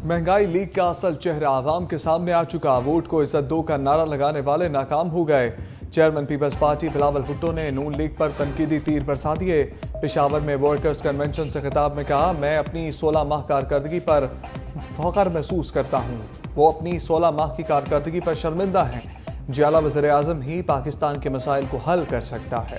महंगाई लीग का असल चेहरा आवाम के सामने आ चुका। वोट को इज्जत दो का नारा लगाने वाले नाकाम हो गए। चेयरमैन पीपल्स पार्टी बिलावल भुट्टो ने नून लीग पर तनकीदी तीर बरसा दिए। पेशावर में वर्कर्स कन्वेंशन से खिताब में कहा, मैं अपनी 16 माह कारकर्दगी पर फख्र महसूस करता हूँ। वो अपनी 16 माह की कारकर्दगी पर शर्मिंदा हैं। जियाला वज़ीर आज़म ही पाकिस्तान के मसाइल को हल कर सकता है।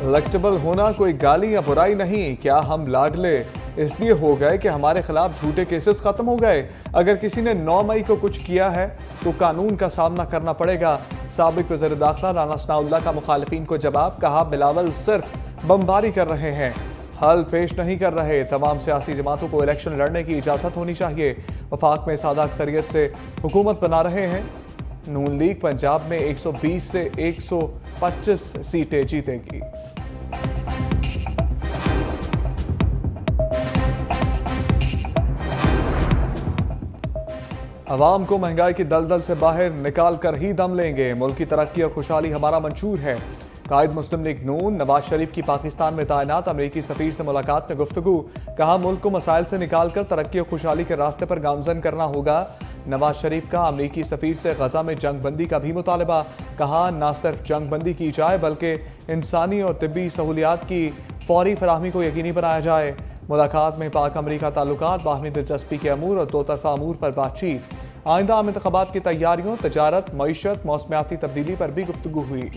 इलेक्टेबल होना कोई गाली या बुराई नहीं। क्या हम लाडले इसलिए हो गए कि हमारे खिलाफ झूठे केसेस खत्म हो गए? अगर किसी ने 9 मई को कुछ किया है तो कानून का सामना करना पड़ेगा। साबिक वज़ीर दाखिला राना सनाउल्लाह का मुखालिफिन को जवाब, कहा बिलावल सिर्फ बमबारी कर रहे हैं, हल पेश नहीं कर रहे। तमाम सियासी जमातों को इलेक्शन लड़ने की इजाज़त होनी चाहिए। वफाक में सादा अक्सरियत से हुकूमत बना रहे हैं। नून लीग पंजाब में 120 से 125 सीटें जीतेगी। अवाम को महंगाई की दलदल से बाहर निकाल कर ही दम लेंगे। मुल्क की तरक्की और खुशहाली हमारा मंशूर है। कायद मुस्लिम लीग नून नवाज शरीफ की पाकिस्तान में तैनात अमरीकी सफीर से मुलाकात में गुफ्तगू। कहा, मुल्क को मसाइल से निकाल कर तरक्की और खुशहाली के रास्ते पर गामजन करना होगा। नवाज शरीफ का अमरीकी सफीर से गजा में जंग बंदी का भी मुतालबा। कहा, न सिर्फ जंग बंदी की जाए बल्कि इंसानी और तिब्बी सहूलियात की फौरी फराहमी को यकीनी बनाया जाए। मुलाकात में पाक अमरीका ताल्लुकात, बाहमी दिलचस्पी के अमूर और दो तरफा अमूर पर बातचीत। आइंदा आम इंतखाबात की तैयारियों, तजारत, मईशत, मौसमियाती तब्दीली पर भी गुफ्तगू हुई।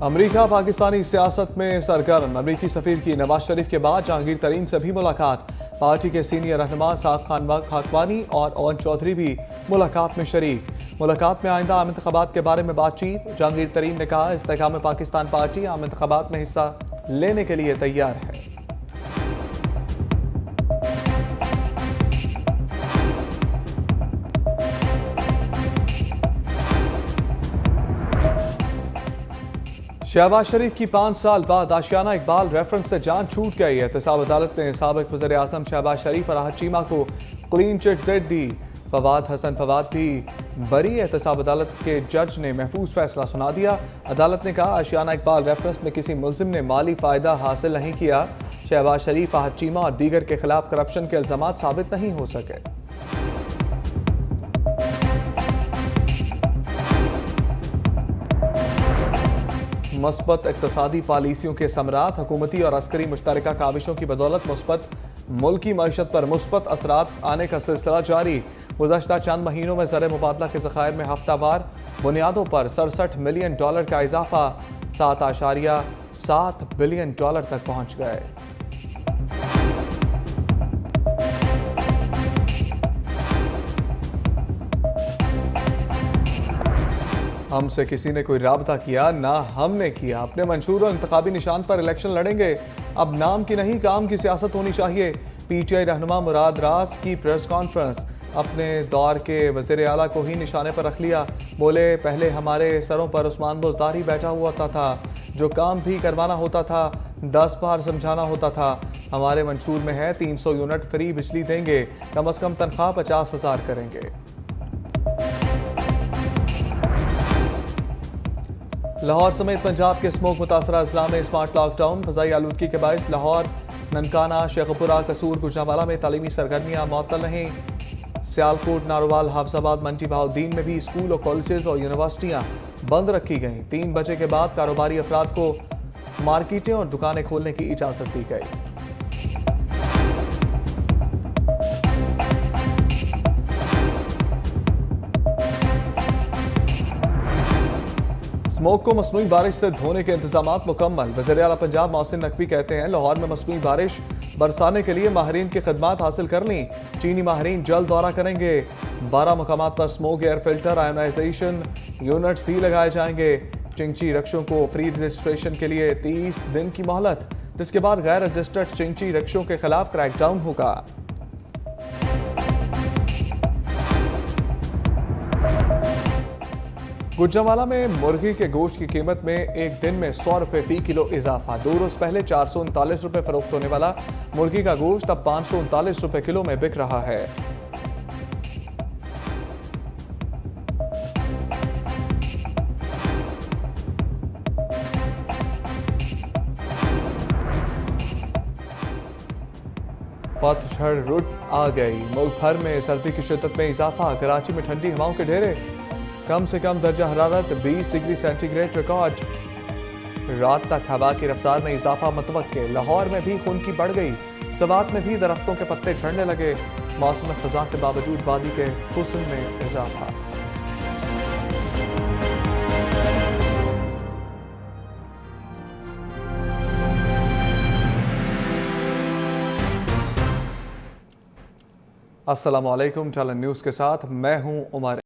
अमरीका पाकिस्तानी सियासत में सरगर्म। अमरीकी सफीर की नवाज शरीफ के बाद जहांगीर तरीन से भी मुलाकात। पार्टी के सीनियर रहनुमा साद खान खाकवानी और ओवन चौधरी भी मुलाकात में शरीक। मुलाकात में आइंदा आम इंतखाबात के बारे में बातचीत। जहांगीर तरीन ने कहा, इस्तेकाम पाकिस्तान पार्टी आम इंतखाबात में हिस्सा लेने के लिए तैयार है। शहबाज शरीफ की 5 साल बाद आशियाना इकबाल रेफरेंस से जान छूट गई। एहतसाब अदालत ने साबिक वज़ीर आज़म शहबाज शरीफ और राहत चीमा को क्लीन चिट दे दी। फवाद हसन फवाद भी बरी। एहतसाब अदालत के जज ने महफूज फैसला सुना दिया। अदालत ने कहा, आशियाना इकबाल रेफरेंस में किसी मुल्जिम ने माली फ़ायदा हासिल नहीं किया। शहबाज शरीफ, राहत चीमा और दीगर के खिलाफ करप्शन के इल्ज़ामात साबित नहीं हो सके। मुस्बत इक़्तिसादी पॉलिसियों के समरात। हुकूमती और अस्करी मुश्तरका काविशों की बदौलत मुस्बत मुल्की मईशत पर मुस्बत असरात आने का सिलसिला जारी। गुज़श्ता चंद महीनों में ज़र मुबादला के ज़खायर में हफ्तावार बुनियादों पर $67 मिलियन का इजाफा 7.7 बिलियन तक पहुँच गए। हमसे किसी ने कोई राबता किया ना हमने किया। अपने मंशूर और इंतखाबी निशान पर इलेक्शन लड़ेंगे। अब नाम की नहीं काम की सियासत होनी चाहिए। PTI रहनुमा मुराद रास की प्रेस कॉन्फ्रेंस। अपने दौर के वज़ीर आला को ही निशाने पर रख लिया। बोले, पहले हमारे सरों पर उस्मान बुज़दारी बैठा हुआ था। जो काम भी करवाना होता था 10 बार समझाना होता था। हमारे मंशूर में है 300 यूनिट फ्री बिजली देंगे, कम अज़ कम तनख्वाह 50,000 करेंगे। लाहौर समेत पंजाब के स्मोक मुतासरा अजला में स्मार्ट लॉकडाउन। फ़ज़ाई आलूदगी के बायस लाहौर, ननकाना, शेखपुरा, कसूर, गुजरांवाला में तालीमी सरगर्मियाँ मअतल रहीं। सियालकोट, नारोवाल, हाफजाबाद, मंडी बहाउद्दीन में भी स्कूल और कॉलेजेस और यूनिवर्सिटियाँ बंद रखी गईं। 3 बजे के बाद कारोबारी अफराद को मार्केटें और दुकानें खोलने की इजाज़त दी गई। स्मोक को मसनूई बारिश से धोने के इंतजामात मुकम्मल। वज़ीर आला पंजाब मोहसिन नकवी कहते हैं, लाहौर में मसनूई बारिश बरसाने के लिए माहिरीन की खिदमात हासिल कर ली। चीनी माहिरीन जल्द दौरा करेंगे। 12 मुकामात पर smoke air filter ionization units भी लगाए जाएंगे। चिंची रक्षों को फ्री रजिस्ट्रेशन के लिए 30 दिन की मोहलत, जिसके बाद गैर रजिस्टर्ड चिंची रक्षों के खिलाफ क्रैकडाउन होगा। गुजरांवाला में मुर्गी के गोश्त की कीमत में एक दिन में 100 रुपये फी किलो इजाफा। 2 रोज पहले 439 रुपये फरोख्त होने वाला मुर्गी का गोश्त अब 539 रुपये किलो में बिक रहा है। पतझड़ रुट आ गई। मुल्क भर में सर्दी की शिद्दत में इजाफा। कराची में ठंडी हवाओं के ढेरे। कम से कम दर्जा हरारत 20 डिग्री सेंटीग्रेड रिकॉर्ड। रात तक हवा की रफ्तार में इजाफा मुतवक्के। लाहौर में भी खुनकी बढ़ गई। सवात में भी दरख्तों के पत्ते झड़ने लगे। मौसम खज़ां के बावजूद वादी के हुस्न में इजाफा। अस्सलामुअलैकुम। टलन न्यूज़ के साथ मैं हूं उमर।